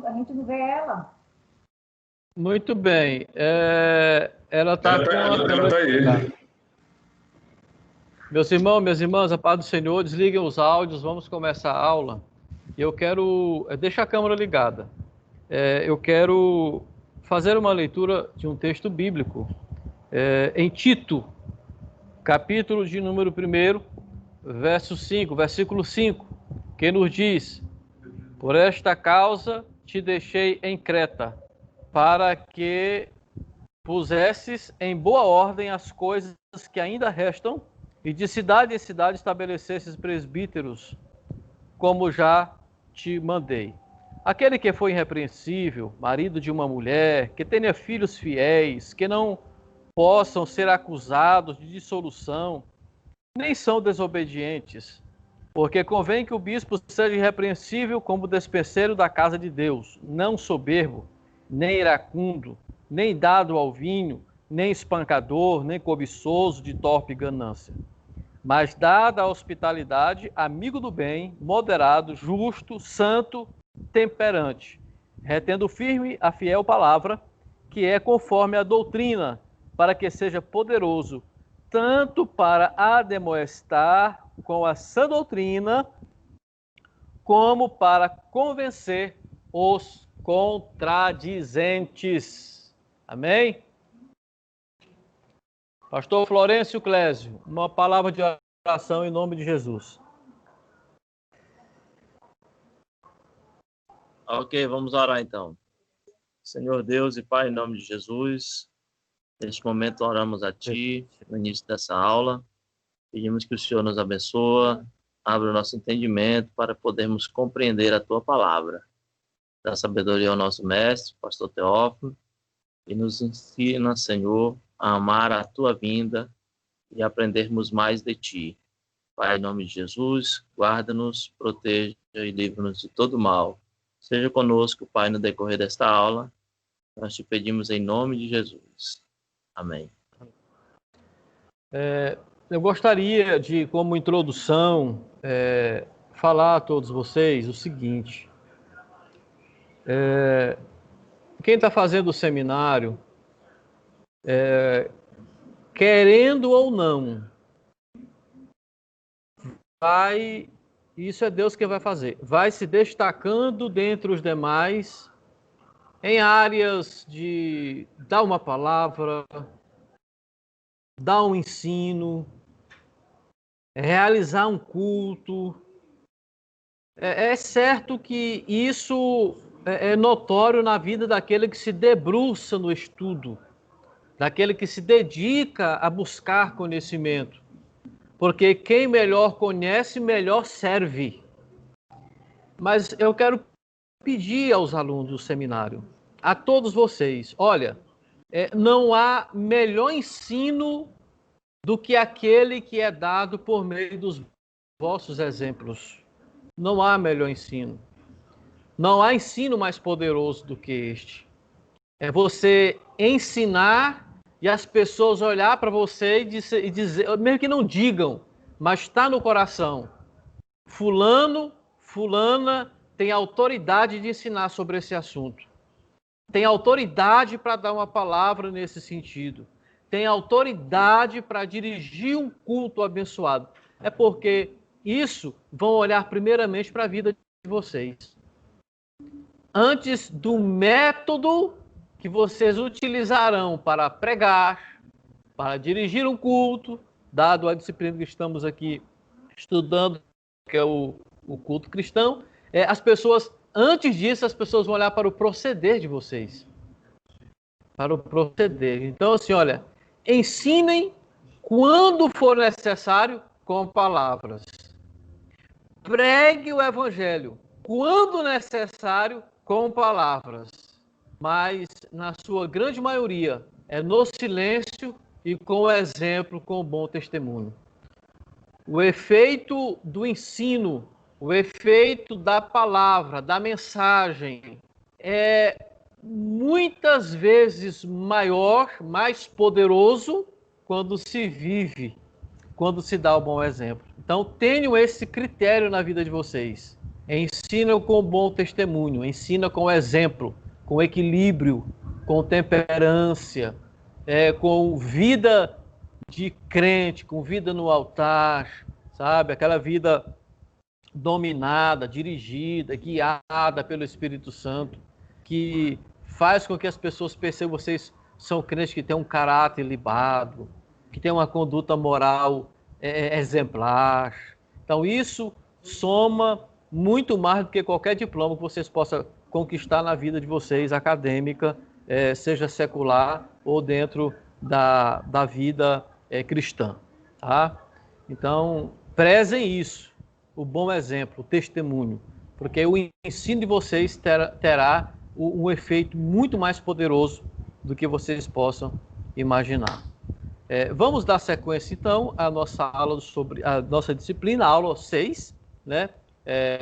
a gente não vê ela. Muito bem. Ela está com a câmera tá ligada. Meus irmãos, minhas irmãs, a paz do Senhor, desliguem os áudios, vamos começar a aula. Eu quero... Deixa a câmera ligada. Eu quero fazer uma leitura de um texto bíblico. Em Tito, capítulo de número 1, versículo 5, que nos diz: por esta causa te deixei em Creta, para que pusesses em boa ordem as coisas que ainda restam, e de cidade em cidade estabelecesses presbíteros, como já te mandei. Aquele que foi irrepreensível, marido de uma mulher, que tenha filhos fiéis, que não possam ser acusados de dissolução, nem são desobedientes, porque convém que o bispo seja irrepreensível como despenseiro da casa de Deus, não soberbo, nem iracundo, nem dado ao vinho, nem espancador, nem cobiçoso de torpe ganância, mas dada a hospitalidade, amigo do bem, moderado, justo, santo, temperante, retendo firme a fiel palavra, que é conforme a doutrina, para que seja poderoso, tanto para ademoestar com a sã doutrina, como para convencer os contradizentes. Amém? Pastor Florencio Clésio, uma palavra de oração em nome de Jesus. Ok, vamos orar então. Senhor Deus e Pai, em nome de Jesus, neste momento oramos a Ti, no início dessa aula. Pedimos que o Senhor nos abençoe, abra o nosso entendimento para podermos compreender a Tua palavra. Dá sabedoria ao nosso mestre, pastor Teófilo, e nos ensina, Senhor, a amar a Tua vinda e aprendermos mais de Ti. Pai, em nome de Jesus, guarda-nos, proteja e livra-nos de todo mal. Seja conosco, Pai, no decorrer desta aula. Nós te pedimos em nome de Jesus. Amém. Eu gostaria de, como introdução, falar a todos vocês o seguinte. Quem está fazendo o seminário, querendo ou não, isso é Deus quem vai fazer, vai se destacando dentre os demais em áreas de dar uma palavra, dar um ensino, realizar um culto. É certo que isso é notório na vida daquele que se debruça no estudo, daquele que se dedica a buscar conhecimento. Porque quem melhor conhece, melhor serve. Mas eu quero pedir aos alunos do seminário, a todos vocês, olha, não há melhor ensino do que aquele que é dado por meio dos vossos exemplos. Não há melhor ensino. Não há ensino mais poderoso do que este. É você ensinar e as pessoas olhar para você e dizer, mesmo que não digam, mas está no coração. Fulano, fulana tem autoridade de ensinar sobre esse assunto. Tem autoridade para dar uma palavra nesse sentido. Tem autoridade para dirigir um culto abençoado. É porque isso vão olhar primeiramente para a vida de vocês. Antes do método que vocês utilizarão para pregar, para dirigir um culto, dado a disciplina que estamos aqui estudando, que é o culto cristão, antes disso, as pessoas vão olhar para o proceder de vocês. Para o proceder. Então, assim, olha, ensinem quando for necessário com palavras. Pregue o evangelho quando necessário com palavras. Mas, na sua grande maioria, é no silêncio e com o exemplo, com o bom testemunho. O efeito do ensino, o efeito da palavra, da mensagem, é muitas vezes maior, mais poderoso, quando se vive, quando se dá o bom exemplo. Então, tenham esse critério na vida de vocês. ensina com bom testemunho, ensina com exemplo, com equilíbrio, com temperância, com vida de crente, com vida no altar, sabe? Aquela vida dominada, dirigida, guiada pelo Espírito Santo, que faz com que as pessoas percebam que vocês são crentes que têm um caráter libado, que têm uma conduta moral exemplar. Então isso soma muito mais do que qualquer diploma que vocês possam conquistar na vida de vocês, acadêmica, seja secular ou dentro da vida cristã. Tá? Então, prezem isso, o bom exemplo, o testemunho, porque o ensino de vocês terá um efeito muito mais poderoso do que vocês possam imaginar. Vamos dar sequência, então, à nossa aula sobre a nossa disciplina, a aula 6, né?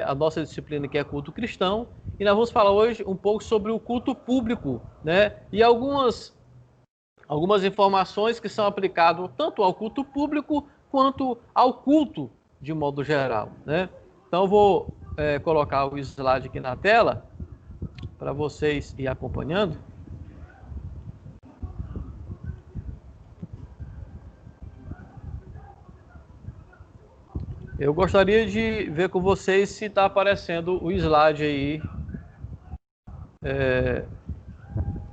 A nossa disciplina que é culto cristão, e nós vamos falar hoje um pouco sobre o culto público, né? E algumas informações que são aplicadas tanto ao culto público quanto ao culto de modo geral, né? Então eu vou colocar o slide aqui na tela para vocês ir acompanhando. Eu gostaria de ver com vocês se está aparecendo o slide aí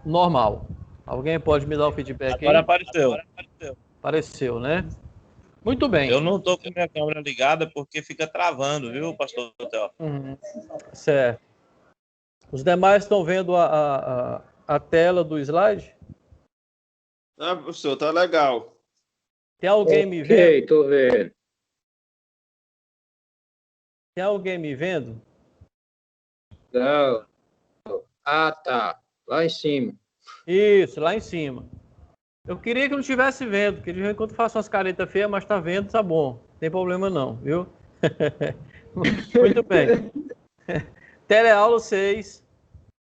normal. Alguém pode me dar um feedback Agora aí? apareceu. Apareceu, né? Muito bem. Eu não estou com minha câmera ligada porque fica travando, viu, pastor Theo? Certo. Os demais estão vendo a tela do slide? Professor, tá legal. Tem alguém me vendo? Ok, tô vendo. Tem alguém me vendo? Não. Ah, tá. Lá em cima. Isso, lá em cima. Eu queria que não estivesse vendo, porque de vez em quando faço umas caretas feias, mas tá vendo, tá bom. Não tem problema não, viu? Muito bem. Teleaula 6,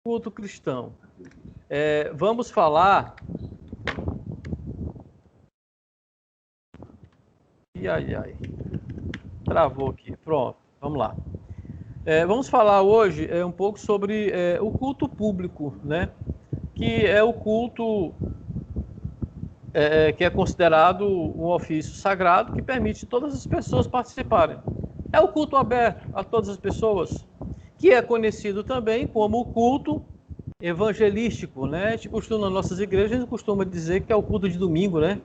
culto cristão. Vamos falar... Ai. Travou aqui. Pronto, vamos lá. Vamos falar hoje um pouco sobre o culto público, né? Que é o culto que é considerado um ofício sagrado que permite todas as pessoas participarem. É o culto aberto a todas as pessoas, que é conhecido também como o culto evangelístico, né? A gente costuma, nas nossas igrejas, a gente costuma dizer que é o culto de domingo, né?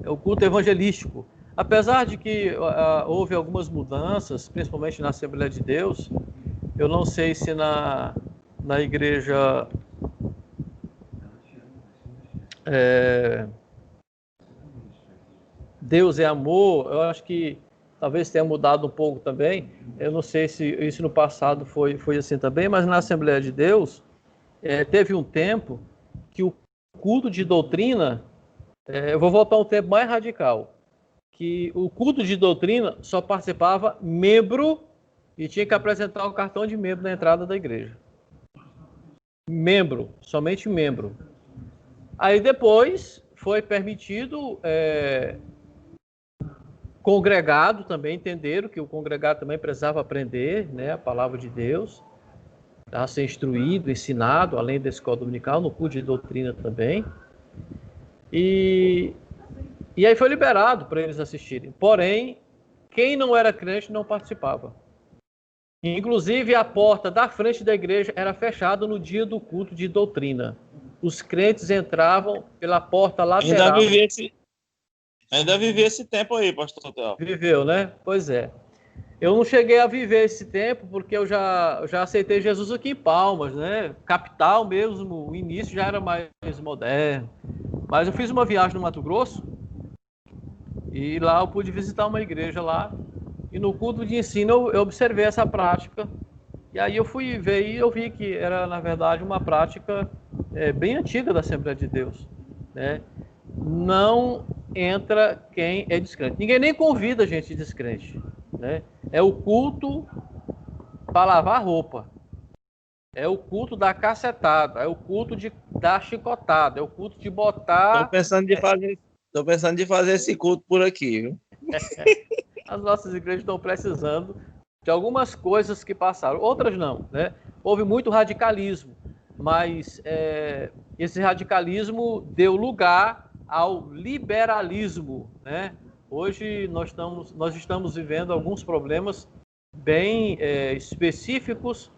É o culto evangelístico. Apesar de que houve algumas mudanças, principalmente na Assembleia de Deus, eu não sei se na igreja Deus é Amor, eu acho que talvez tenha mudado um pouco também. Eu não sei se isso no passado foi assim também, mas na Assembleia de Deus teve um tempo que o culto de doutrina, eu vou voltar um tempo mais radical, que o culto de doutrina só participava membro e tinha que apresentar o cartão de membro na entrada da igreja. Membro, somente membro. Aí depois foi permitido congregado também, entenderam que o congregado também precisava aprender, né, a palavra de Deus, a ser instruído, ensinado, além da escola dominical, no culto de doutrina também. E aí foi liberado para eles assistirem. Porém, quem não era crente não participava. Inclusive, a porta da frente da igreja era fechada no dia do culto de doutrina. Os crentes entravam pela porta lateral. Ainda vivi esse tempo aí, pastor Theo. Viveu, né? Pois é. Eu não cheguei a viver esse tempo porque eu já aceitei Jesus aqui em Palmas, né? Capital mesmo, o início já era mais moderno. Mas eu fiz uma viagem no Mato Grosso e lá eu pude visitar uma igreja lá. E no culto de ensino eu observei essa prática. E aí eu fui ver e eu vi que era, na verdade, uma prática bem antiga da Assembleia de Deus, né? Não entra quem é descrente. Ninguém nem convida gente descrente, né? É o culto para lavar roupa. É o culto da cacetada. É o culto de dar chicotada. É o culto de botar... Tô pensando de fazer esse culto por aqui, viu? As nossas igrejas estão precisando de algumas coisas que passaram, outras não, né? Houve muito radicalismo, mas esse radicalismo deu lugar ao liberalismo, né? Hoje nós estamos vivendo alguns problemas bem específicos,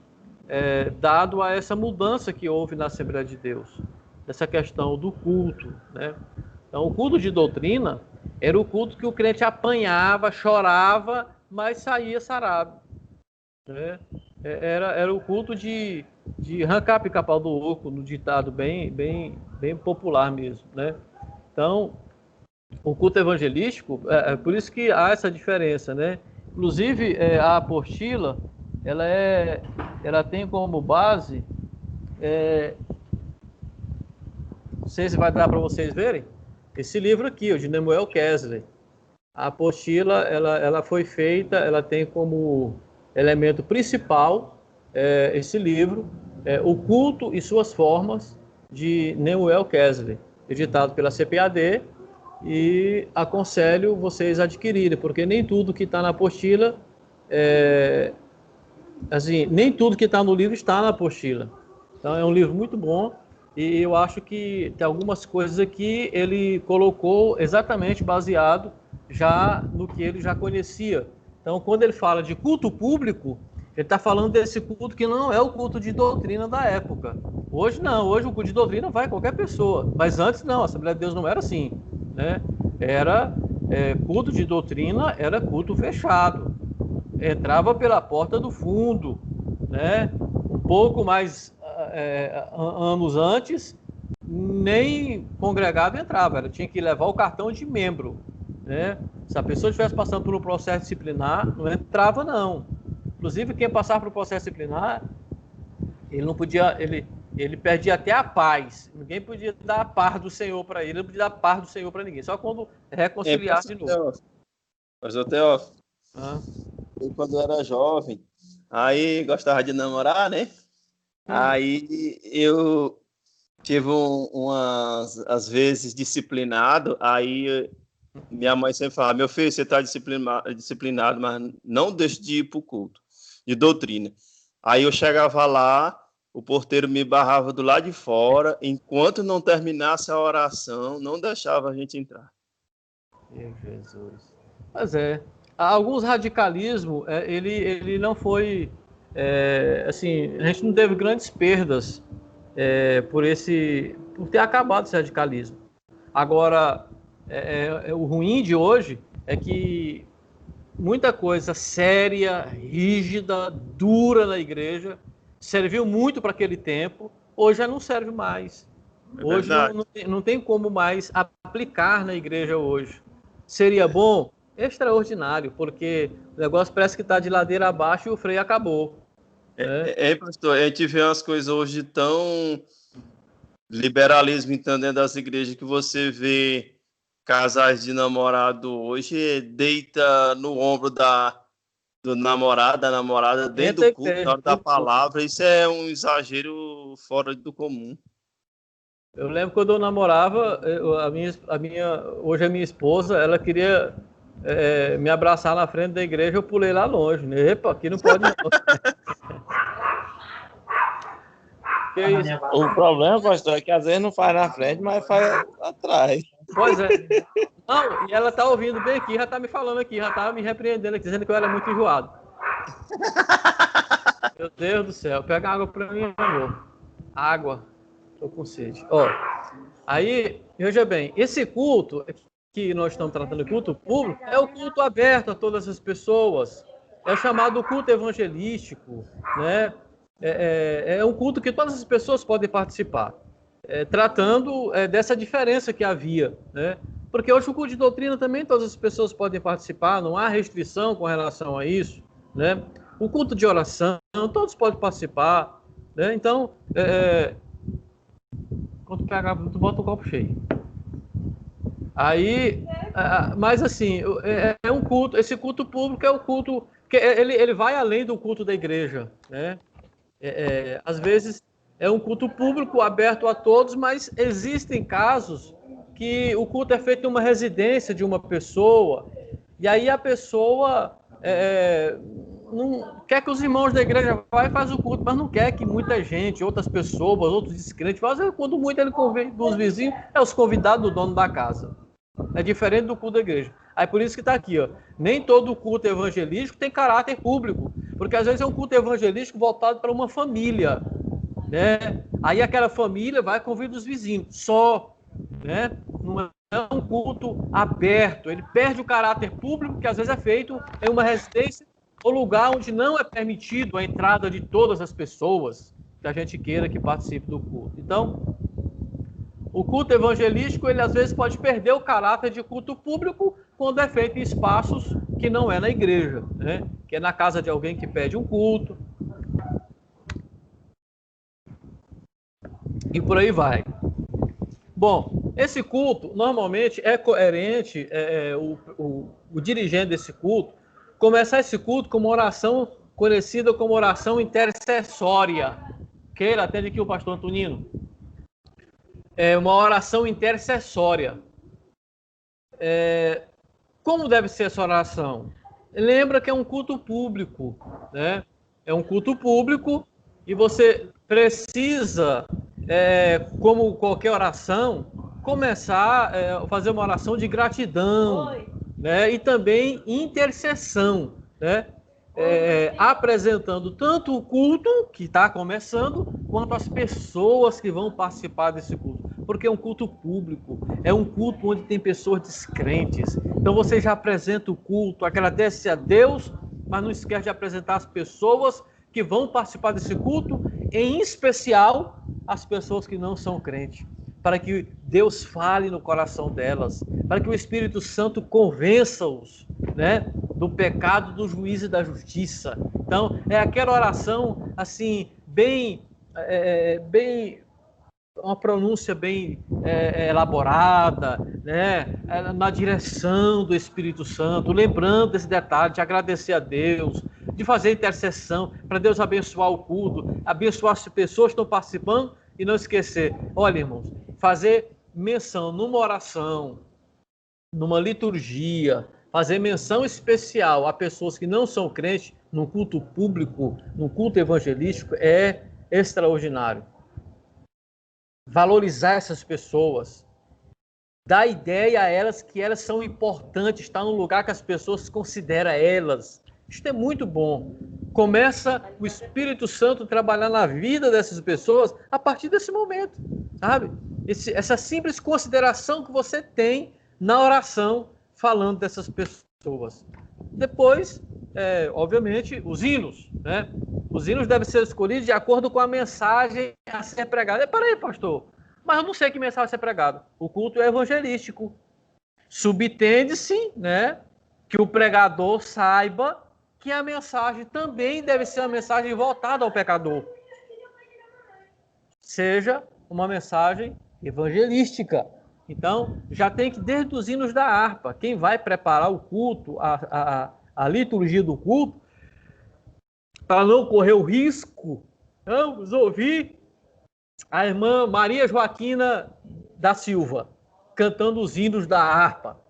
dado a essa mudança que houve na Assembleia de Deus, essa questão do culto, né? Então, o culto de doutrina era o culto que o crente apanhava, chorava, mas saía sarado, né? Era o culto de arrancar pica-pau do oco, no ditado bem popular mesmo, né? Então, o culto evangelístico, por isso que há essa diferença, né? Inclusive, a apostila, ela tem como base, não sei se vai dar para vocês verem, esse livro aqui, o de Nemuel Kesley. A apostila, ela foi feita, ela tem como elemento principal esse livro, O Culto e Suas Formas, de Nemuel Kesley, editado pela CPAD, e aconselho vocês a adquirirem, porque nem tudo que está na apostila, nem tudo que está no livro está na apostila. Então é um livro muito bom, e eu acho que tem algumas coisas aqui ele colocou exatamente baseado já no que ele já conhecia. Então, quando ele fala de culto público, ele está falando desse culto que não é o culto de doutrina da época. Hoje não, hoje o culto de doutrina vai qualquer pessoa, mas antes não, a Assembleia de Deus não era assim, né? Era culto de doutrina, era culto fechado, entrava pela porta do fundo, né? Um pouco mais anos antes, nem congregado entrava, ela tinha que levar o cartão de membro, né? Se a pessoa estivesse passando por um processo disciplinar, não entrava não. Inclusive, quem passava por um processo disciplinar, ele não podia, ele perdia até a paz. Ninguém podia dar a paz do Senhor para ele, não podia dar a paz do Senhor para ninguém, só quando reconciliar de novo. Mas o Teófilo, eu quando era jovem, aí gostava de namorar, né? Aí eu tive às vezes disciplinado, aí minha mãe sempre fala, meu filho, você está disciplinado, mas não deixe de ir para o culto de doutrina. Aí eu chegava lá, o porteiro me barrava do lado de fora, enquanto não terminasse a oração, não deixava a gente entrar. Meu Jesus. Mas alguns radicalismos, ele não foi, assim, a gente não teve grandes perdas por ter acabado esse radicalismo. Agora, o ruim de hoje é que muita coisa séria, rígida, dura na igreja, serviu muito para aquele tempo, hoje já não serve mais. Hoje não tem como mais aplicar na igreja hoje. Seria bom? Extraordinário, porque o negócio parece que está de ladeira abaixo e o freio acabou. Pastor, a gente vê umas coisas hoje tão liberalismo então dentro das igrejas que você vê casais de namorado hoje deita no ombro do namorado, da namorada, dentro do culto, na hora da palavra. Isso é um exagero fora do comum. Eu lembro quando eu namorava, hoje a minha esposa, ela queria me abraçar na frente da igreja, eu pulei lá longe. Né? Epa, aqui não pode não. O problema, pastor, é que às vezes não faz na frente, mas faz atrás. Pois é. Não, e ela tá ouvindo bem aqui, já tá me falando aqui, já tá me repreendendo aqui, dizendo que eu era muito enjoado. Meu Deus do céu, pega água pra mim, amor. Água. Tô com sede. Aí, veja bem, esse culto que nós estamos tratando de culto público é o culto aberto a todas as pessoas. É o chamado culto evangelístico, né? É um culto que todas as pessoas podem participar. Tratando dessa diferença que havia, né? Porque hoje o culto de doutrina também todas as pessoas podem participar, não há restrição com relação a isso, né? O culto de oração, todos podem participar, né? Então, quando tu pega, tu bota o copo cheio. Aí, mas assim, é um culto, esse culto público é o culto, que ele vai além do culto da igreja, né? Às vezes é um culto público aberto a todos, mas existem casos que o culto é feito em uma residência de uma pessoa, e aí a pessoa não quer que os irmãos da igreja vá e faz o culto, mas não quer que muita gente, outras pessoas, outros descrentes façam. Quando muito ele convida dos vizinhos, é os convidados do dono da casa. É diferente do culto da igreja. Aí por isso que está aqui, ó. Nem todo culto evangelístico tem caráter público, porque às vezes é um culto evangelístico voltado para uma família, né? Aí aquela família vai convidar os vizinhos, só, né? Não é um culto aberto. Ele perde o caráter público, que às vezes é feito em uma residência ou lugar onde não é permitido a entrada de todas as pessoas que a gente queira que participe do culto. Então, o culto evangelístico, ele às vezes pode perder o caráter de culto público quando é feito em espaços que não é na igreja, né? Que é na casa de alguém que pede um culto. E por aí vai. Bom, esse culto normalmente é coerente, o dirigente desse culto começar esse culto com uma oração conhecida como oração intercessória. Queira, atende aqui o pastor Antonino. É uma oração intercessória. Como deve ser essa oração? Lembra que é um culto público, né? É um culto público e você precisa, como qualquer oração, começar a fazer uma oração de gratidão, né? E também intercessão, né? Apresentando tanto o culto que está começando, quanto as pessoas que vão participar desse culto. Porque é um culto público, é um culto onde tem pessoas descrentes. Então você já apresenta o culto, agradece a Deus, mas não esquece de apresentar as pessoas que vão participar desse culto, em especial as pessoas que não são crentes, para que Deus fale no coração delas, para que o Espírito Santo convença-os, né, do pecado, do juízo e da justiça. Então, é aquela oração, assim, bem uma pronúncia bem elaborada, né, na direção do Espírito Santo, lembrando desse detalhe, de agradecer a Deus, de fazer intercessão, para Deus abençoar o culto, abençoar as pessoas que estão participando, e não esquecer, olha, irmãos, fazer menção numa oração, numa liturgia, fazer menção especial a pessoas que não são crentes, no culto público, no culto evangelístico, é extraordinário. Valorizar essas pessoas, dar ideia a elas que elas são importantes, estar num lugar que as pessoas consideram elas. Isso é muito bom. Começa o Espírito Santo a trabalhar na vida dessas pessoas a partir desse momento, sabe? Essa simples consideração que você tem na oração falando dessas pessoas. Depois, obviamente, os hinos, né? Os hinos devem ser escolhidos de acordo com a mensagem a ser pregada. Peraí, pastor, mas eu não sei que mensagem vai ser pregada. O culto é evangelístico. Subtende-se, né, que o pregador saiba que a mensagem também deve ser uma mensagem voltada ao pecador. Seja uma mensagem evangelística. Então, já tem que, desde os hinos da harpa, quem vai preparar o culto, a liturgia do culto, para não correr o risco, vamos ouvir a irmã Maria Joaquina da Silva cantando os hinos da harpa.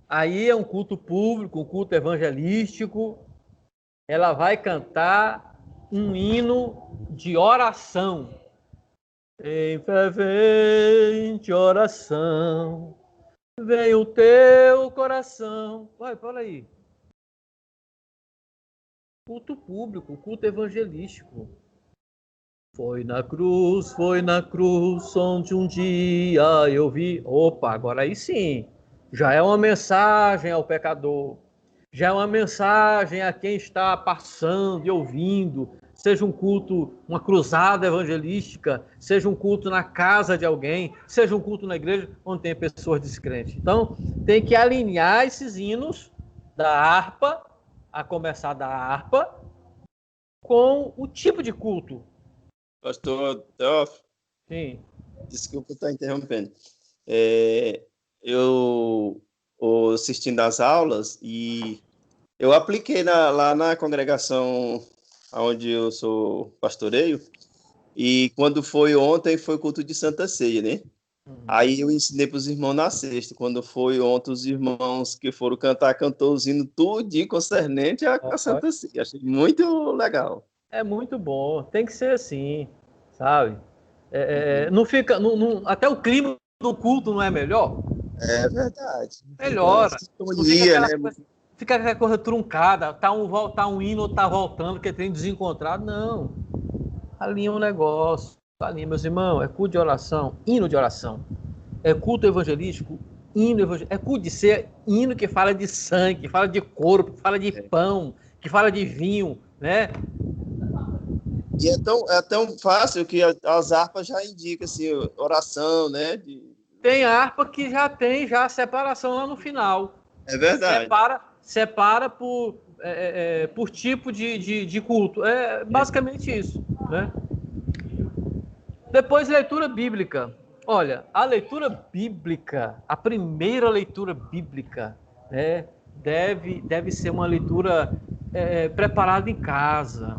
Aí é um culto público, um culto evangelístico. Ela vai cantar um hino de oração. Em fervente oração, vem o teu coração. Vai, fala aí. Culto público, culto evangelístico. Foi na cruz, onde um dia eu vi. Opa, agora aí sim. Já é uma mensagem ao pecador. Já é uma mensagem a quem está passando e ouvindo. Seja um culto, uma cruzada evangelística, seja um culto na casa de alguém, seja um culto na igreja onde tem pessoas descrentes. Então, tem que alinhar esses hinos da harpa, a começar da harpa, com o tipo de culto. Pastor Teófilo, sim. Desculpa estar interrompendo. Eu assistindo às aulas e eu apliquei lá na congregação onde eu sou pastoreio, e quando foi ontem, foi culto de Santa Ceia, né? Aí eu ensinei para os irmãos na sexta. Quando foi ontem, os irmãos que foram cantar, cantou os hinos tudinho concernente a Santa Ceia. Achei muito legal. É muito bom, tem que ser assim, sabe? Não fica, até o clima do culto não é melhor? É verdade. Melhora. Fica aquela coisa truncada, tá um hino, ou tá voltando, porque tem desencontrado. Não. Alinha um negócio. Alinha, meus irmãos, é culto de oração, hino de oração. É culto evangelístico, hino evangelístico. É culto de ser hino que fala de sangue, que fala de corpo, que fala de pão, que fala de vinho, né? E é tão fácil que as harpas já indicam assim, oração, né? Tem harpa que já tem a separação lá no final. É verdade. Separa por tipo de culto. É basicamente isso, né? Depois, leitura bíblica. Olha, a leitura bíblica, a primeira leitura bíblica, né, deve ser uma leitura preparada em casa.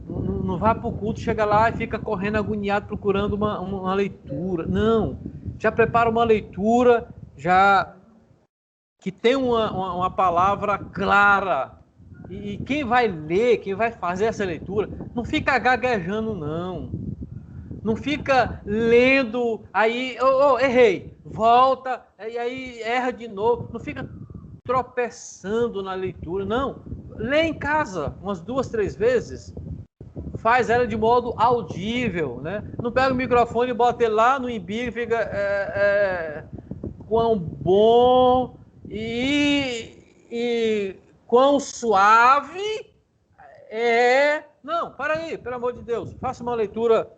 Não vá para o culto, chega lá e fica correndo agoniado procurando uma leitura. Não. Já prepara uma leitura já que tem uma palavra clara. E quem vai ler, quem vai fazer essa leitura, não fica gaguejando, não. Não fica lendo, aí, errei, volta, e aí erra de novo. Não fica tropeçando na leitura, não. Lê em casa umas 2, 3 vezes. Faz ela de modo audível, né? Não pega o microfone e bota ele lá no imbigo e fica quão bom e quão suave é. Não, para aí, pelo amor de Deus. Faça uma leitura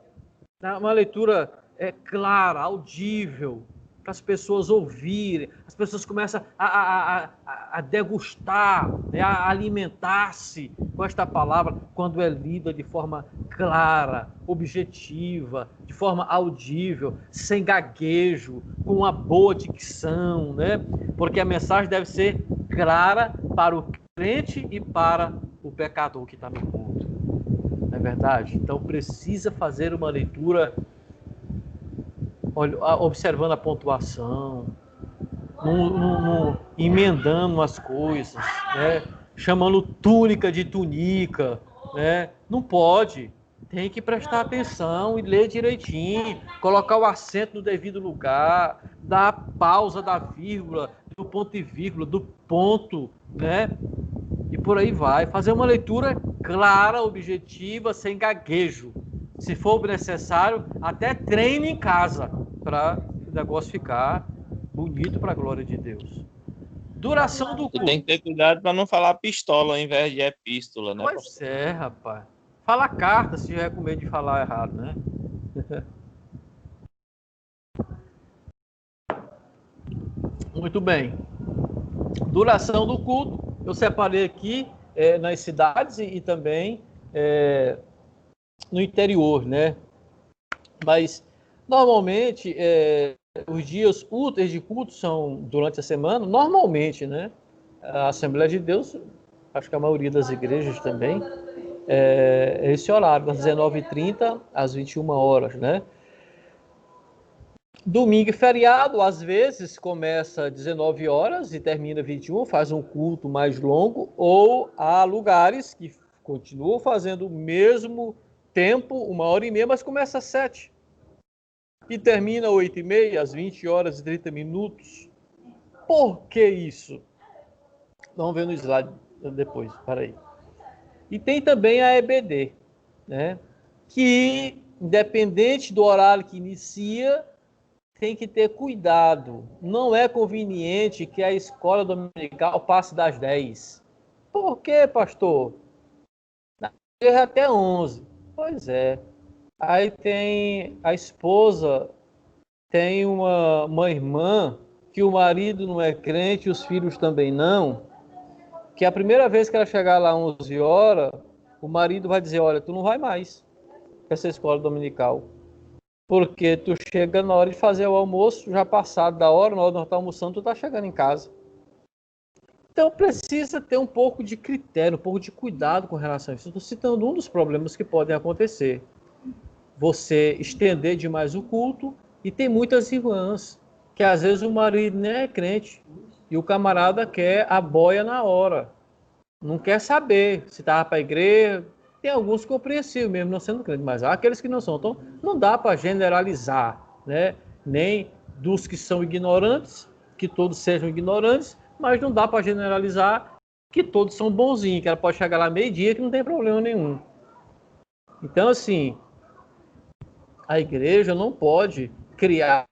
clara, audível, para as pessoas ouvirem. As pessoas começam a degustar, né, a alimentar-se com esta palavra quando é lida de forma clara, objetiva, de forma audível, sem gaguejo, com uma boa dicção, né? Porque a mensagem deve ser clara para o crente e para o pecador que está no culto. Não é verdade? Então precisa fazer uma leitura observando a pontuação, emendando as coisas, né? Chamando túnica de tunica, né? Não pode. Tem que prestar atenção e ler direitinho, colocar o acento no devido lugar, dar a pausa da vírgula, do ponto e vírgula, do ponto, né? E por aí vai. Fazer uma leitura clara, objetiva, sem gaguejo. Se for necessário, até treine em casa, para o negócio ficar bonito para a glória de Deus. Duração do culto. Tem que ter cuidado para não falar pistola ao invés de epístola, né? Pois é, rapaz. Fala carta se tiver com medo de falar errado, né? Muito bem. Duração do culto. Eu separei aqui nas cidades e também no interior, né? Mas, normalmente, os dias úteis de culto são durante a semana, normalmente, né? A Assembleia de Deus, acho que a maioria das igrejas também, esse horário, das 19h30 às 21 horas, né? Domingo e feriado, às vezes, começa às 19 horas e termina 21, faz um culto mais longo, ou há lugares que continuam fazendo o mesmo tempo, 1h30, mas começa às 7 e termina às 8h30, às 20 horas e 30 minutos. Por que isso? Vamos ver no slide depois, para aí. E tem também a EBD, né? Que, independente do horário que inicia, tem que ter cuidado. Não é conveniente que a escola dominical passe das 10. Por quê, pastor? Até 11. Pois é. Aí tem a esposa, tem uma irmã que o marido não é crente, os filhos também não, que a primeira vez que ela chegar lá às 11 horas, o marido vai dizer, olha, tu não vai mais para essa escola dominical, porque tu chega na hora de fazer o almoço, já passado da hora, na hora de nós estar almoçando, tu está chegando em casa. Então precisa ter um pouco de critério, um pouco de cuidado com relação a isso. Estou citando um dos problemas que podem acontecer. Você estender demais o culto E tem muitas irmãs que às vezes o marido nem é crente e o camarada quer a boia na hora. Não quer saber se estava para a igreja. Tem alguns compreensíveis mesmo não sendo crente, mas há aqueles que não são. Então não dá para generalizar, né? Nem dos que são ignorantes, que todos sejam ignorantes, mas não dá para generalizar que todos são bonzinhos, que ela pode chegar lá meio-dia que não tem problema nenhum. Então, assim, a igreja não pode criar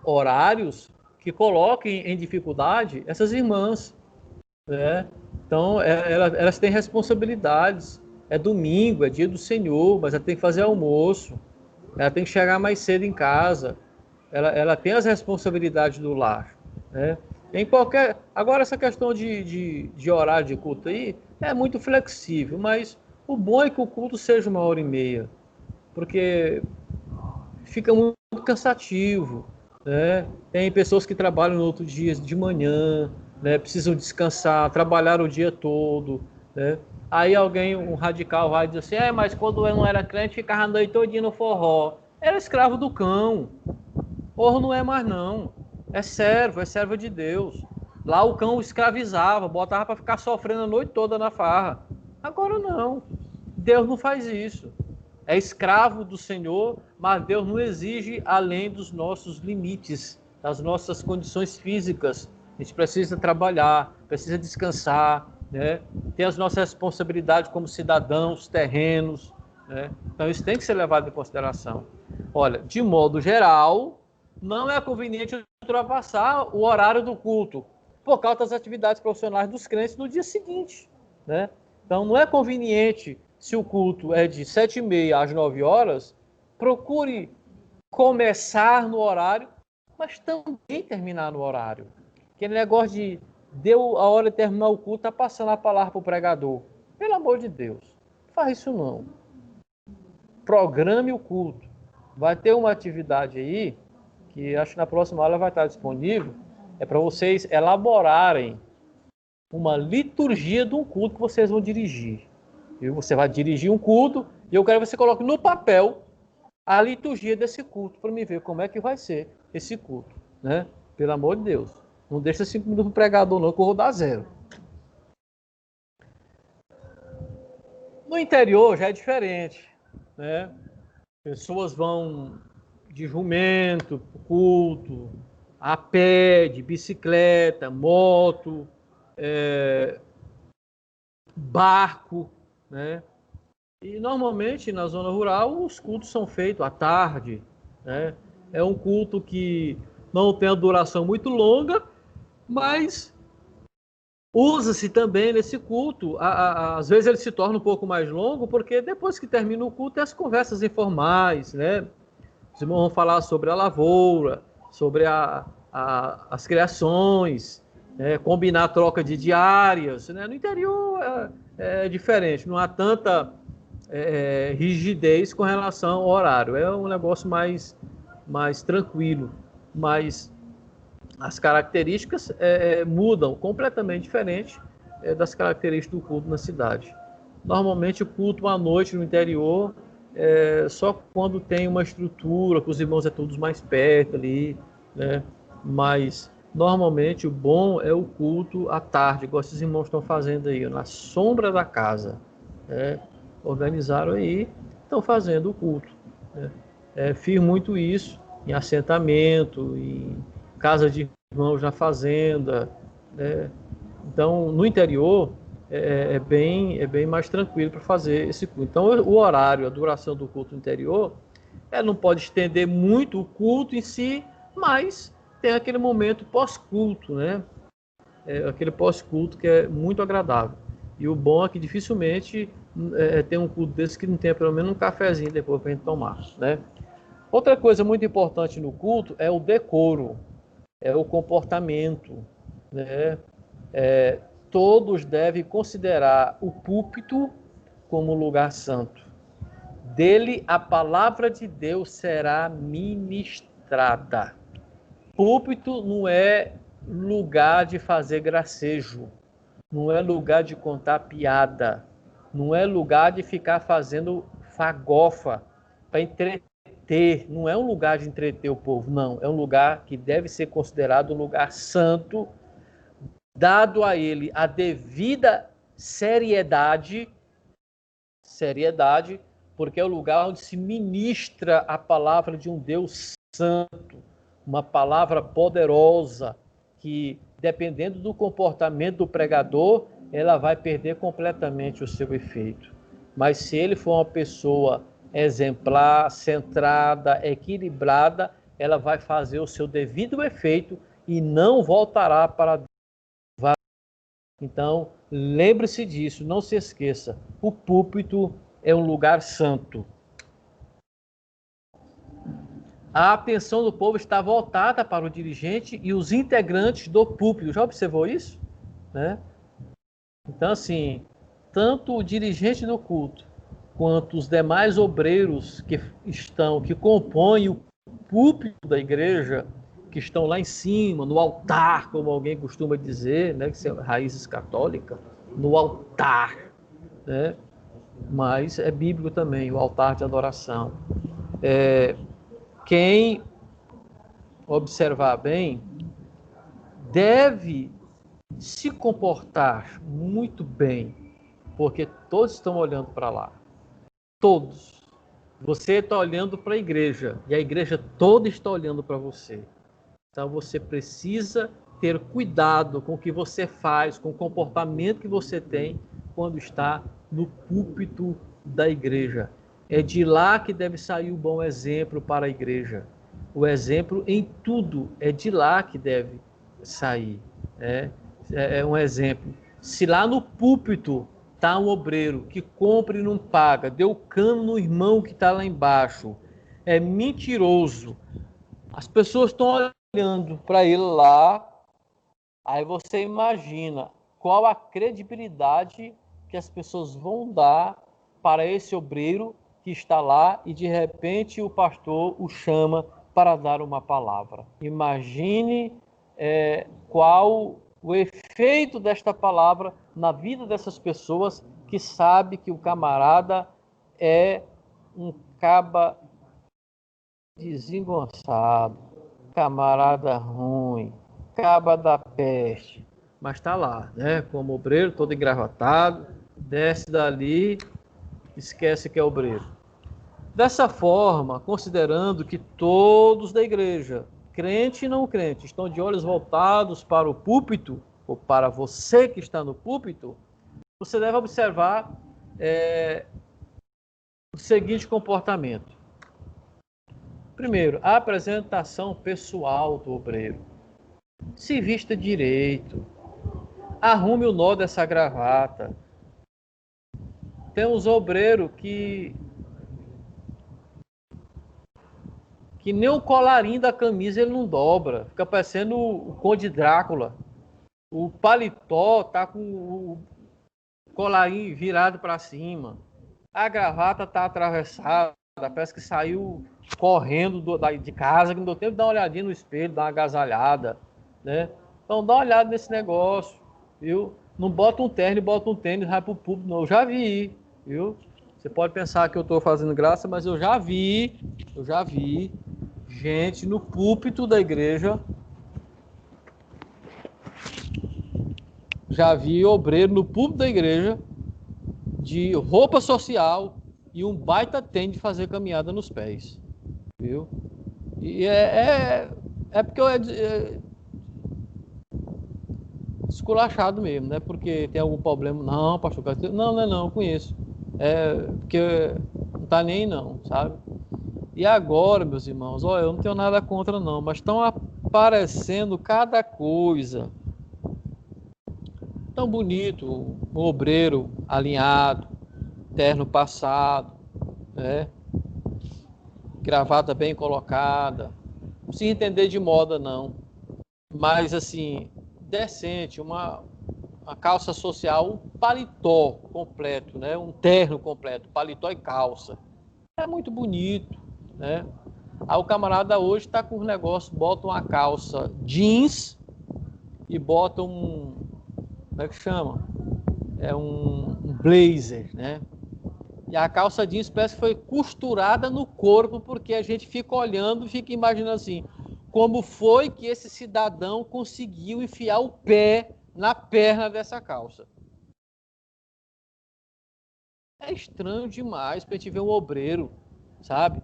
horários que coloquem em dificuldade essas irmãs, né? Então, elas têm responsabilidades. É domingo, é dia do Senhor, mas ela tem que fazer almoço, ela tem que chegar mais cedo em casa, ela tem as responsabilidades do lar, né? Em qualquer... Agora, essa questão de horário de culto aí é muito flexível, mas o bom é que o culto seja 1h30, porque fica muito cansativo, né? Tem pessoas que trabalham no outro dia de manhã, né? Precisam descansar, trabalhar o dia todo, né? Aí alguém, um radical, vai dizer assim, mas quando eu não era crente, ficava a noite todinha no forró. Era escravo do cão. Porra, não é mais não. É servo de Deus. Lá o cão escravizava, botava para ficar sofrendo a noite toda na farra. Agora não. Deus não faz isso. É escravo do Senhor, mas Deus não exige além dos nossos limites, das nossas condições físicas. A gente precisa trabalhar, precisa descansar, né? Tem as nossas responsabilidades como cidadãos terrenos, né? Então isso tem que ser levado em consideração. Olha, de modo geral, não é conveniente ultrapassar o horário do culto por causa das atividades profissionais dos crentes no dia seguinte, né? Então não é conveniente, se o culto é de 7h30 às 9h, procure começar no horário, mas também terminar no horário. Aquele negócio de deu a hora de terminar o culto, tá passando a palavra para o pregador. Pelo amor de Deus, não faz isso não. Programe o culto. Vai ter uma atividade aí, que acho que na próxima aula vai estar disponível, é para vocês elaborarem uma liturgia de um culto que vocês vão dirigir. E você vai dirigir um culto e eu quero que você coloque no papel a liturgia desse culto para me ver como é que vai ser esse culto, né? Pelo amor de Deus. Não deixa 5 minutos para o pregador não, que eu vou dar 0. No interior já é diferente, né? Pessoas vão de jumento, culto, a pé, de bicicleta, moto, barco, né? E normalmente na zona rural os cultos são feitos à tarde, né? É um culto que não tem a duração muito longa, mas usa-se também nesse culto. Às vezes ele se torna um pouco mais longo, porque depois que termina o culto tem as conversas informais, né? Os irmãos vão falar sobre a lavoura, sobre as criações, né? Combinar a troca de diárias, né? No interior é diferente, não há tanta rigidez com relação ao horário. É um negócio mais tranquilo, mas as características mudam completamente diferente das características do culto na cidade. Normalmente o culto à noite no interior só quando tem uma estrutura, que os irmãos todos mais perto ali, né? Mas normalmente o bom é o culto à tarde, igual esses irmãos estão fazendo aí, na sombra da casa, né? Organizaram aí, estão fazendo o culto, né? Fiz muito isso em assentamento, em casa de irmãos na fazenda, né? Então no interior é bem mais tranquilo para fazer esse culto. Então o horário, a duração do culto no interior, não pode estender muito o culto em si, mas tem aquele momento pós-culto, né? Aquele pós-culto que é muito agradável. E o bom é que dificilmente tem um culto desse que não tenha pelo menos um cafezinho depois para a gente tomar, né? Outra coisa muito importante no culto é o decoro, é o comportamento, né? Todos devem considerar o púlpito como lugar santo. Dele a palavra de Deus será ministrada. Púlpito não é lugar de fazer gracejo, não é lugar de contar piada, não é lugar de ficar fazendo fagofa para entreter entreter, não é um lugar de entreter o povo, não. É um lugar que deve ser considerado um lugar santo, dado a ele a devida seriedade, porque é o lugar onde se ministra a palavra de um Deus santo, uma palavra poderosa, que, dependendo do comportamento do pregador, ela vai perder completamente o seu efeito. Mas se ele for uma pessoa exemplar, centrada, equilibrada, ela vai fazer o seu devido efeito e não voltará para Deus. Então, lembre-se disso, não se esqueça. O púlpito é um lugar santo. A atenção do povo está voltada para o dirigente e os integrantes do púlpito. Já observou isso? Né? Então, assim, tanto o dirigente do culto quanto os demais obreiros que compõem o púlpito da igreja, que estão lá em cima, no altar, como alguém costuma dizer, né, que são raízes católicas, no altar, né? Mas é bíblico também, o altar de adoração. Quem observar bem deve se comportar muito bem, porque todos estão olhando para lá. Todos. Você está olhando para a igreja e a igreja toda está olhando para você. Então você precisa ter cuidado com o que você faz, com o comportamento que você tem quando está no púlpito da igreja. É de lá que deve sair o bom exemplo para a igreja. O exemplo em tudo é de lá que deve sair. É um exemplo. Se lá no púlpito está um obreiro que compra e não paga, deu cano no irmão que está lá embaixo, é mentiroso, as pessoas estão olhando para ele lá, aí você imagina qual a credibilidade que as pessoas vão dar para esse obreiro que está lá e de repente o pastor o chama para dar uma palavra. Imagine qual o efeito desta palavra na vida dessas pessoas que sabe que o camarada é um caba desengonçado, camarada ruim, caba da peste, mas está lá, né? Como obreiro, todo engravatado, desce dali, esquece que é obreiro. Dessa forma, considerando que todos da igreja, crente e não crente, estão de olhos voltados para o púlpito, ou para você que está no púlpito, você deve observar o seguinte comportamento. Primeiro, a apresentação pessoal do obreiro. Se vista direito, arrume o nó dessa gravata. Tem uns obreiros que nem o colarinho da camisa ele não dobra, fica parecendo o Conde Drácula. O paletó tá com o colarinho virado para cima, a gravata tá atravessada, parece que saiu correndo de casa, que não deu tempo de dar uma olhadinha no espelho, dar uma agasalhada, né? Então dá uma olhada nesse negócio, viu? Não bota um terno e bota um tênis e vai pro público, não. Eu já vi, viu? Você pode pensar que eu estou fazendo graça, mas eu já vi gente no púlpito da igreja, já vi obreiro no púlpito da igreja de roupa social e um baita tênis de fazer caminhada nos pés, viu? E é porque é esculachado mesmo, né? Porque tem algum problema. Não, pastor, não, eu conheço. Porque não tá nem aí não, sabe? E agora, meus irmãos, eu não tenho nada contra não, mas estão aparecendo cada coisa. Tão bonito, o obreiro alinhado, terno passado, né? Gravata bem colocada. Não precisa entender de moda não, mas assim, decente, uma calça social, um paletó completo, né? Um terno completo, paletó e calça. É muito bonito, né? Aí o camarada hoje está com os negócios, bota uma calça jeans e bota como é que chama? Um blazer, né? E a calça jeans parece que foi costurada no corpo, porque a gente fica olhando, fica imaginando assim, como foi que esse cidadão conseguiu enfiar o pé na perna dessa calça. É estranho demais para a gente ver um obreiro, sabe?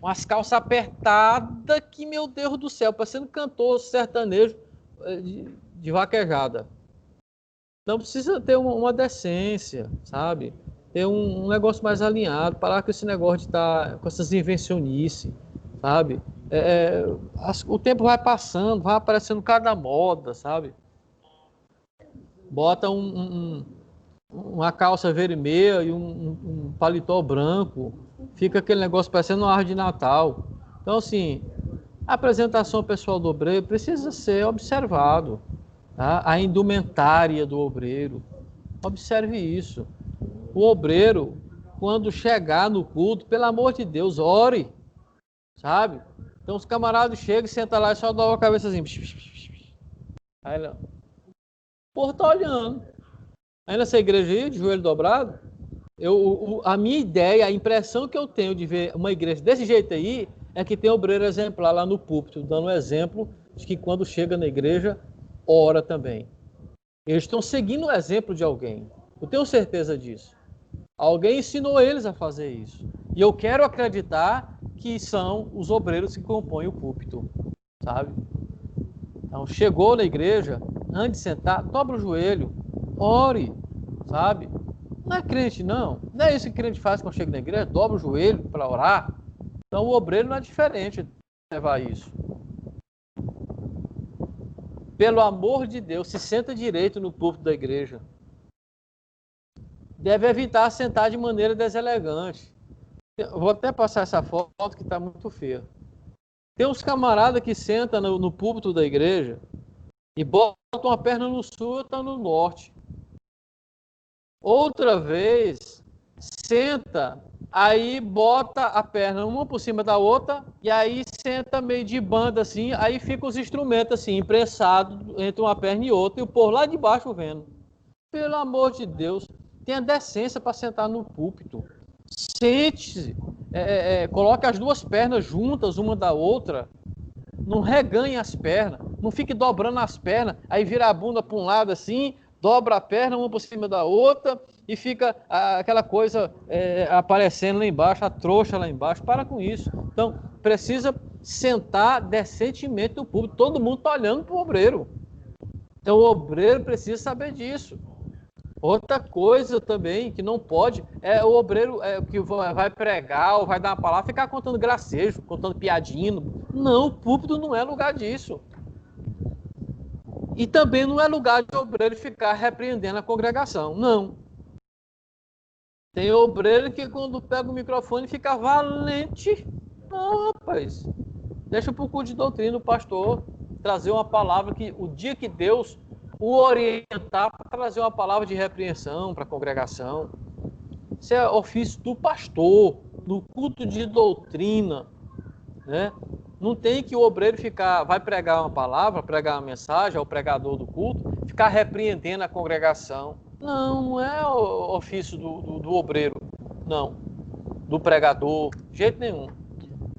Umas calças apertadas que, meu Deus do céu, parecendo cantor sertanejo de vaquejada. Então precisa ter uma decência, sabe? Ter um negócio mais alinhado, parar com esse negócio de estar com essas invencionices, sabe? O tempo vai passando, vai aparecendo cada moda, sabe? Bota uma calça vermelha e um paletó branco, fica aquele negócio parecendo uma árvore de Natal. Então, assim, a apresentação pessoal do obreiro precisa ser observado, tá? A indumentária do obreiro, observe isso. O obreiro, quando chegar no culto, pelo amor de Deus, ore, sabe? Então os camaradas chegam, sentam lá e só dão a cabeça assim. Aí ele, o povo tá olhando. Aí nessa igreja aí, de joelho dobrado, a minha ideia, a impressão que eu tenho de ver uma igreja desse jeito aí, é que tem obreiro exemplar lá no púlpito, dando um exemplo de que quando chega na igreja, ora também. Eles estão seguindo o exemplo de alguém. Eu tenho certeza disso. Alguém ensinou eles a fazer isso. E eu quero acreditar que são os obreiros que compõem o púlpito, sabe? Então, chegou na igreja, antes de sentar, dobra o joelho, ore, sabe? Não é crente, não. Não é isso que crente faz quando chega na igreja, dobra o joelho para orar. Então, o obreiro não é diferente de levar isso. Pelo amor de Deus, se senta direito no púlpito da igreja. Deve evitar sentar de maneira deselegante. Eu vou até passar essa foto que está muito feia. Tem uns camaradas que sentam no púlpito da igreja e botam uma perna no sul e outra no norte. Outra vez, senta, aí bota a perna uma por cima da outra e aí senta meio de banda assim, aí fica os instrumentos assim, impressados entre uma perna e outra e o povo lá de baixo vendo. Pelo amor de Deus, tenha decência para sentar no púlpito. Sente-se, coloque as duas pernas juntas, uma da outra, não reganhe as pernas, não fique dobrando as pernas, aí vira a bunda para um lado assim, dobra a perna uma por cima da outra e fica aquela coisa aparecendo lá embaixo, a trouxa lá embaixo. Para com isso. Então, precisa sentar decentemente no púlpito. Todo mundo está olhando para o obreiro. Então, o obreiro precisa saber disso. Outra coisa também que não pode é o obreiro que vai pregar ou vai dar uma palavra, ficar contando gracejo, contando piadinha. Não, o púlpito não é lugar disso. E também não é lugar de obreiro ficar repreendendo a congregação. Não. Tem obreiro que quando pega o microfone fica valente. Não, rapaz. Deixa para o culto de doutrina o pastor trazer uma palavra que o dia que Deus o orientar para trazer uma palavra de repreensão para a congregação. Isso é ofício do pastor, do culto de doutrina, né? Não tem que o obreiro vai pregar uma palavra, pregar uma mensagem, é o pregador do culto, ficar repreendendo a congregação. Não é o ofício do obreiro, não, do pregador, de jeito nenhum.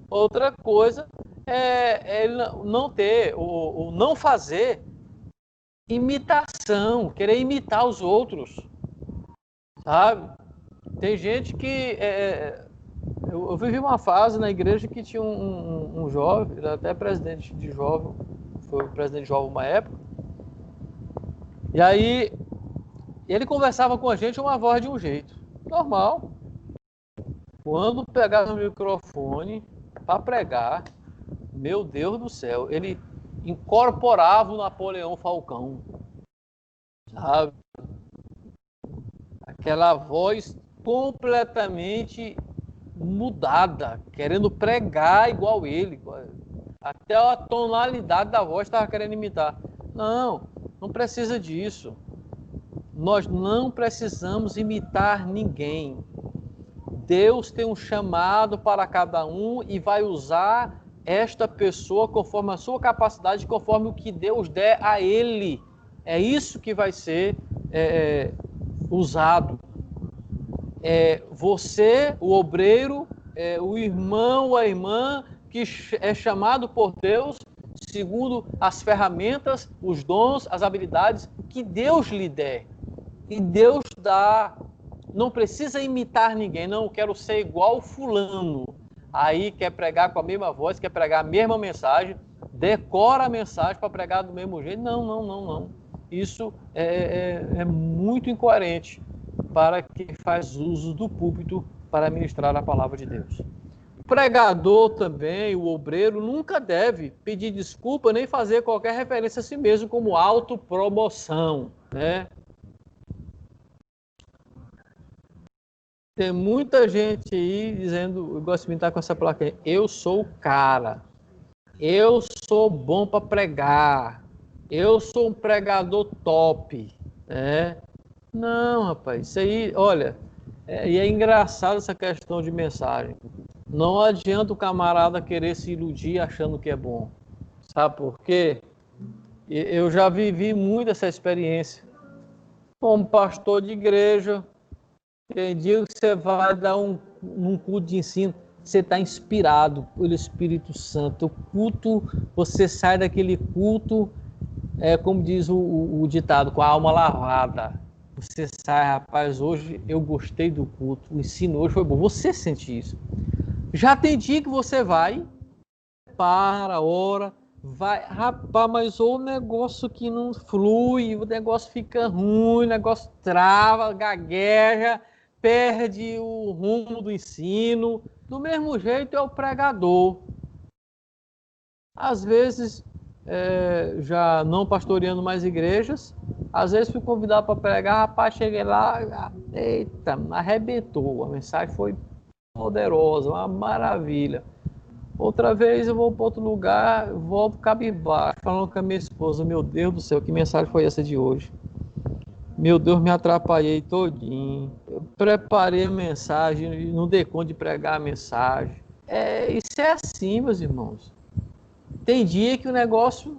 Outra coisa é ele não ter, o não fazer imitação, querer imitar os outros, sabe? Tem gente que... eu vivi uma fase na igreja que tinha um jovem, até presidente de jovem, foi o presidente de jovem uma época, e aí ele conversava com a gente uma voz de um jeito, normal. Quando pegava o microfone para pregar, meu Deus do céu, ele incorporava o Napoleão Falcão, sabe? Aquela voz completamente mudada, querendo pregar igual ele. Até a tonalidade da voz estava querendo imitar. Não, não precisa disso. Nós não precisamos imitar ninguém. Deus tem um chamado para cada um e vai usar esta pessoa conforme a sua capacidade, conforme o que Deus der a ele. É isso que vai ser usado. você, o obreiro, o irmão ou a irmã que é chamado por Deus segundo as ferramentas, os dons, as habilidades que Deus lhe der. E Deus dá. Não precisa imitar ninguém. Não, eu quero ser igual fulano. Aí quer pregar com a mesma voz, quer pregar a mesma mensagem, decora a mensagem para pregar do mesmo jeito. Não. Isso é muito incoerente para quem faz uso do púlpito para ministrar a palavra de Deus. O pregador também, o obreiro, nunca deve pedir desculpa nem fazer qualquer referência a si mesmo como autopromoção, né? Tem muita gente aí dizendo, eu gosto de pintar com essa plaquinha, eu sou o cara, eu sou bom para pregar, eu sou um pregador top, né? Não, rapaz, isso aí, olha, e é engraçado essa questão de mensagem. Não adianta o camarada querer se iludir achando que é bom. Sabe por quê? Eu já vivi muito essa experiência. Como pastor de igreja, tem dia que você vai dar um culto de ensino, você está inspirado pelo Espírito Santo. O culto, você sai daquele culto, como diz o ditado, com a alma lavada. Você sai, rapaz, hoje eu gostei do culto, o ensino hoje foi bom. Você sente isso. Já tem dia que você vai, ora, vai, rapaz, mas o negócio que não flui, o negócio fica ruim, o negócio trava, gagueja, perde o rumo do ensino. Do mesmo jeito é o pregador. Às vezes, já não pastoreando mais igrejas, às vezes fui convidado para pregar, rapaz, cheguei lá, eita, arrebentou, a mensagem foi poderosa, uma maravilha. Outra vez eu vou para outro lugar, volto cabisbaixo, falando com a minha esposa, meu Deus do céu, que mensagem foi essa de hoje? Meu Deus, me atrapalhei todinho. Eu preparei a mensagem, não dei conta de pregar a mensagem. Isso é assim, meus irmãos. Tem dia que o negócio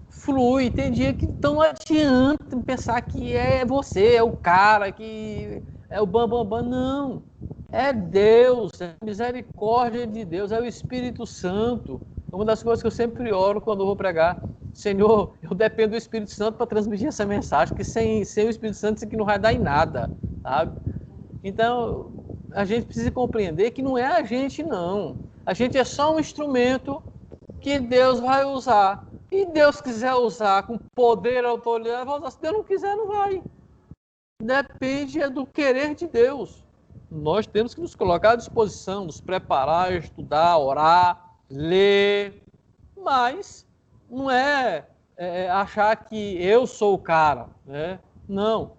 flui, tem dia que não adianta pensar que é você, é o cara, que é o bambambam, não. É Deus, é a misericórdia de Deus, é o Espírito Santo. Uma das coisas que eu sempre oro quando eu vou pregar, Senhor, eu dependo do Espírito Santo para transmitir essa mensagem, que sem o Espírito Santo isso aqui não vai dar em nada, sabe? Então, a gente precisa compreender que não é a gente, não. A gente é só um instrumento que Deus vai usar. E Deus quiser usar com poder, autoridade, vai usar. Se Deus não quiser, não vai. Depende do querer de Deus. Nós temos que nos colocar à disposição, nos preparar, estudar, orar, ler, mas não é achar que eu sou o cara, né? Não.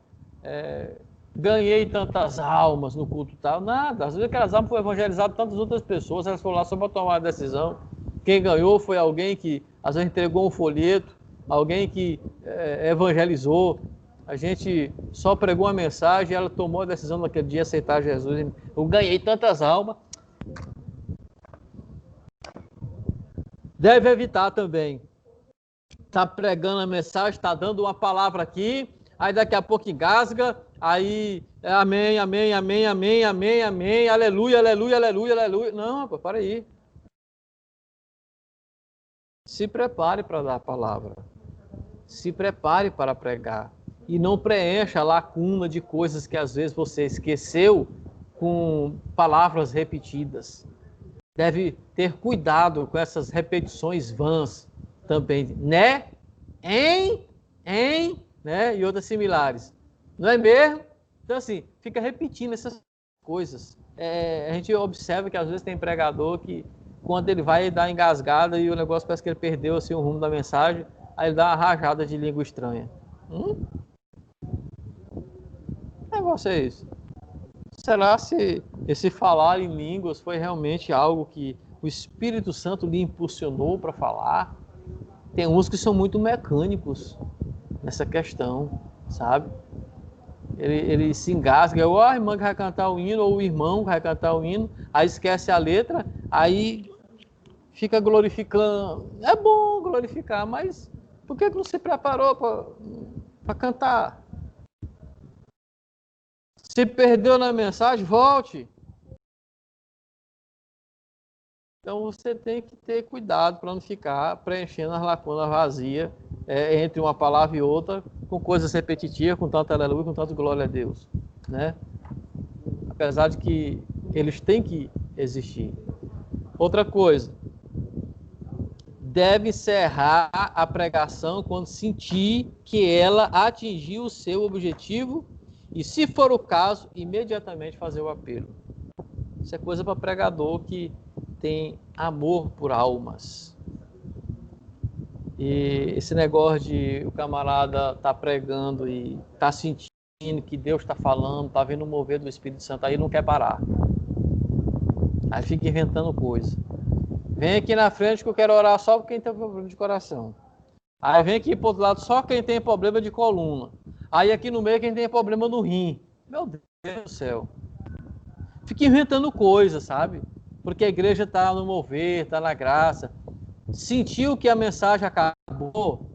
Ganhei tantas almas no culto tal, nada. Às vezes aquelas almas foram evangelizadas tantas outras pessoas, elas foram lá só para tomar uma decisão. Quem ganhou foi alguém que às vezes entregou um folheto, alguém que evangelizou. A gente só pregou uma mensagem e ela tomou a decisão naquele dia de aceitar Jesus. Eu ganhei tantas almas. Deve evitar também. Está pregando a mensagem, está dando uma palavra aqui, aí daqui a pouco engasga, aí amém, amém, amém, amém, amém, amém, aleluia, aleluia, aleluia, aleluia. Não, rapaz, para aí. Se prepare para dar a palavra. Se prepare para pregar. E não preencha a lacuna de coisas que às vezes você esqueceu com palavras repetidas. Deve ter cuidado com essas repetições vãs também, né? Né? E outras similares. Não é mesmo? Então, assim, fica repetindo essas coisas. A gente observa que às vezes tem pregador que, quando ele vai dar engasgada e o negócio parece que ele perdeu assim, o rumo da mensagem, aí ele dá uma rajada de língua estranha. Que negócio é isso? Será se esse falar em línguas foi realmente algo que o Espírito Santo lhe impulsionou para falar? Tem uns que são muito mecânicos nessa questão, sabe? Ele se engasga, ou a irmã que vai cantar o hino, ou o irmão que vai cantar o hino, aí esquece a letra, aí fica glorificando. É bom glorificar, mas por que não se preparou para cantar? Se perdeu na mensagem, volte. Então você tem que ter cuidado para não ficar preenchendo as lacunas vazias entre uma palavra e outra, com coisas repetitivas, com tanto aleluia, com tanto glória a Deus, né? Apesar de que eles têm que existir. Outra coisa, deve encerrar a pregação quando sentir que ela atingiu o seu objetivo e, se for o caso, imediatamente fazer o apelo. Isso é coisa para pregador que tem amor por almas. E esse negócio de o camarada tá pregando e tá sentindo que Deus está falando, tá vendo o mover do Espírito Santo, aí não quer parar. Aí fica inventando coisa. Vem aqui na frente que eu quero orar só por quem tem problema de coração. Aí vem aqui pro outro lado só quem tem problema de coluna. Aí aqui no meio quem tem problema no rim. Meu Deus do céu. Fica inventando coisa, sabe? Porque a igreja está no mover, está na graça. Sentiu que a mensagem acabou,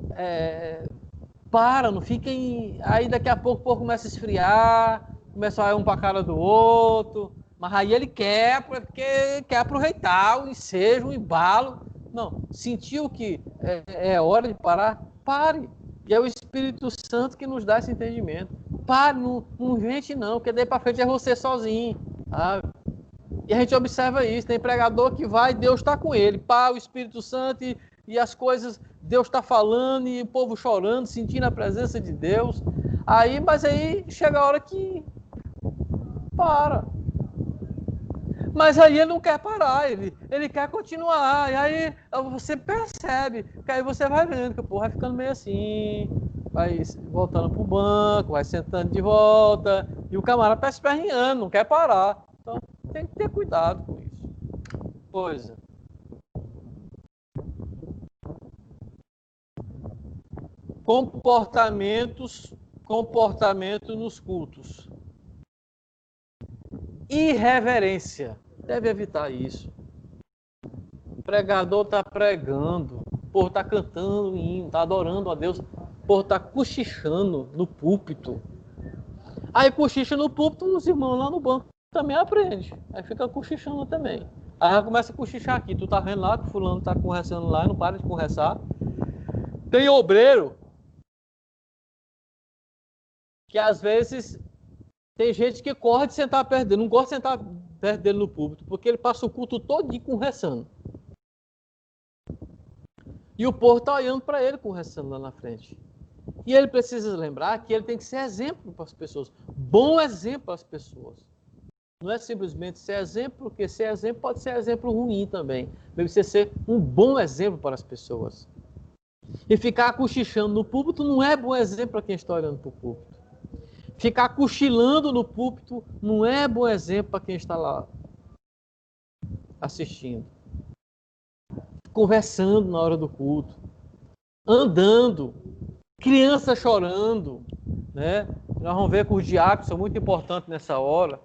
para, não fica em... Aí daqui a pouco o povo começa a esfriar, começa a ir um para a cara do outro, mas aí ele quer, porque quer aproveitar o ensejo, o embalo. Não, sentiu que é hora de parar? Pare. E é o Espírito Santo que nos dá esse entendimento. Pare, não invente não, porque daí para frente é você sozinho, sabe? E a gente observa isso, tem pregador que vai, Deus está com ele, pá, o Espírito Santo e as coisas, Deus está falando e o povo chorando, sentindo a presença de Deus. Mas aí chega a hora que para. Mas aí ele não quer parar, ele quer continuar. E aí você percebe, que aí você vai vendo que o povo vai ficando meio assim, vai voltando pro banco, vai sentando de volta, e o camarada está esperneando, não quer parar. Então, tem que ter cuidado com isso. Coisa. Comportamento nos cultos. Irreverência. Deve evitar isso. O pregador está pregando, o povo está cantando o hino, está adorando a Deus, o povo está cochichando no púlpito. Aí cochicha no púlpito, os irmãos lá no banco também aprende. Aí fica cochichando também. Aí já começa a cochichar aqui. Tu tá vendo lá que o fulano tá conversando lá e não para de conversar. Tem obreiro que às vezes tem gente que corre de sentar perto dele. Não gosta de sentar perto dele no púlpito, porque ele passa o culto todinho conversando. E o povo tá olhando para ele conversando lá na frente. E ele precisa lembrar que ele tem que ser exemplo para as pessoas. Bom exemplo para as pessoas. Não é simplesmente ser exemplo, porque ser exemplo pode ser exemplo ruim também. Deve ser um bom exemplo para as pessoas. E ficar cochichando no púlpito não é bom exemplo para quem está olhando para o púlpito. Ficar cochilando no púlpito não é bom exemplo para quem está lá assistindo. Conversando na hora do culto. Andando. Criança chorando. Né? Nós vamos ver que os diáconos são muito importantes nessa hora.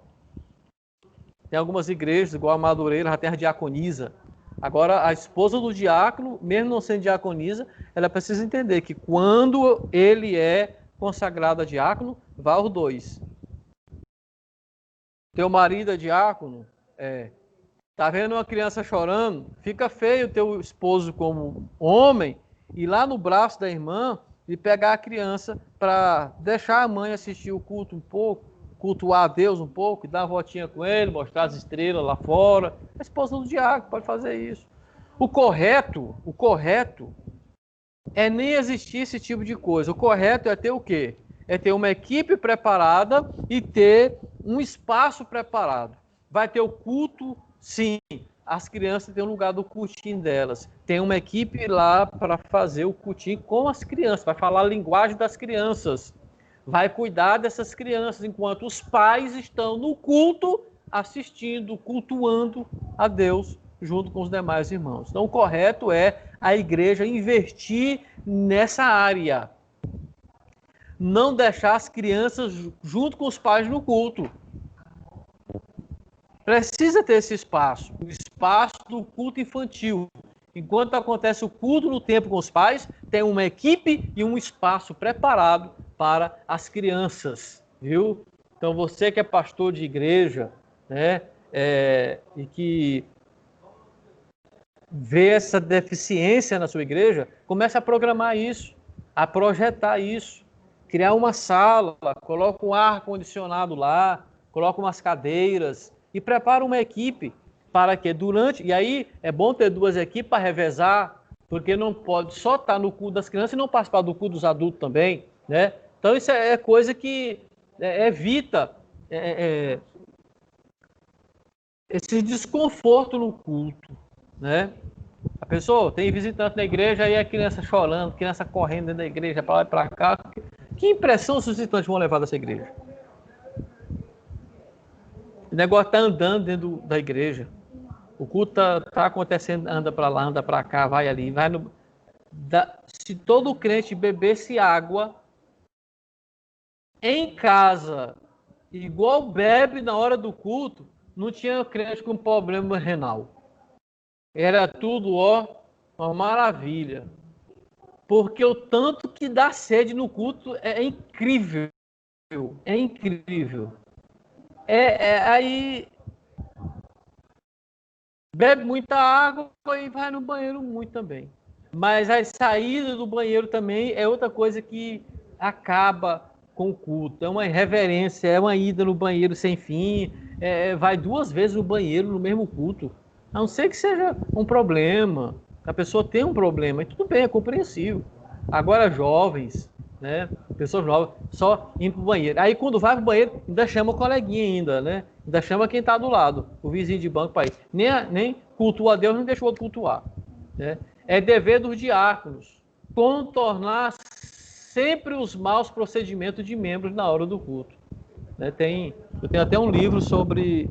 Tem algumas igrejas, igual a Madureira, já tem a diaconisa. Agora, a esposa do diácono, mesmo não sendo diaconisa, ela precisa entender que quando ele é consagrado a diácono, vá os dois. Teu marido é diácono? Tá vendo uma criança chorando? Fica feio teu esposo como homem ir lá no braço da irmã e pegar a criança para deixar a mãe assistir o culto um pouco, cultuar a Deus um pouco, dar uma voltinha com ele, mostrar as estrelas lá fora. A esposa do diácono pode fazer isso. O correto é nem existir esse tipo de coisa. O correto é ter o quê? É ter uma equipe preparada e ter um espaço preparado. Vai ter o culto, sim. As crianças têm um lugar do cultinho delas. Tem uma equipe lá para fazer o cultinho com as crianças. Vai falar a linguagem das crianças. Vai cuidar dessas crianças enquanto os pais estão no culto, assistindo, cultuando a Deus junto com os demais irmãos. Então, o correto é a igreja investir nessa área. Não deixar as crianças junto com os pais no culto. Precisa ter esse espaço, o espaço do culto infantil. Enquanto acontece o culto no tempo com os pais, tem uma equipe e um espaço preparado para as crianças, viu? Então, você que é pastor de igreja, né, e que vê essa deficiência na sua igreja, comece a programar isso, a projetar isso, criar uma sala, coloca um ar-condicionado lá, coloca umas cadeiras e prepara uma equipe para que durante... E aí é bom ter 2 equipes para revezar, porque não pode só estar no culto das crianças e não participar do culto dos adultos também, né? Então isso é coisa que evita esse desconforto no culto, né? A pessoa tem visitante na igreja e a criança chorando, criança correndo dentro da igreja, para lá e para cá. Que impressão os visitantes vão levar dessa igreja? O negócio está andando dentro da igreja. O culto está acontecendo, anda para lá, anda para cá, vai ali, vai no... Se todo crente bebesse água em casa, igual bebe na hora do culto, não tinha crente com problema renal. Era tudo, uma maravilha. Porque o tanto que dá sede no culto é incrível. É incrível. Aí bebe muita água e vai no banheiro muito também. Mas a saída do banheiro também é outra coisa que acaba com o culto. É uma irreverência, é uma ida no banheiro sem fim. Vai 2 vezes no banheiro no mesmo culto. A não ser que seja um problema. A pessoa tem um problema, e tudo bem, é compreensível. Agora, jovens, né? Pessoas novas, só indo pro banheiro. Aí, quando vai pro banheiro, ainda chama o coleguinha ainda, né? Ainda chama quem tá do lado, o vizinho de banco para ir. Nem cultua a Deus, nem deixa o outro cultuar. Né? É dever dos diáconos contornar sempre os maus procedimentos de membros na hora do culto. Né? Eu tenho até um livro sobre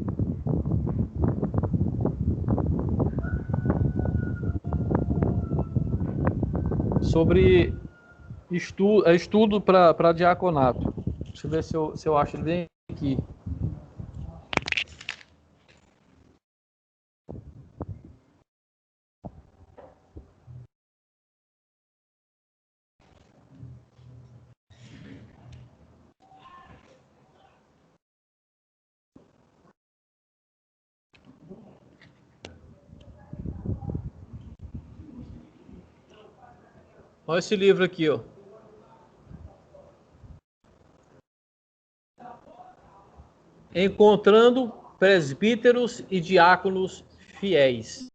estudo para diaconato. Deixa eu ver se eu acho ele bem aqui. Olha esse livro aqui, ó. Encontrando presbíteros e diáconos fiéis.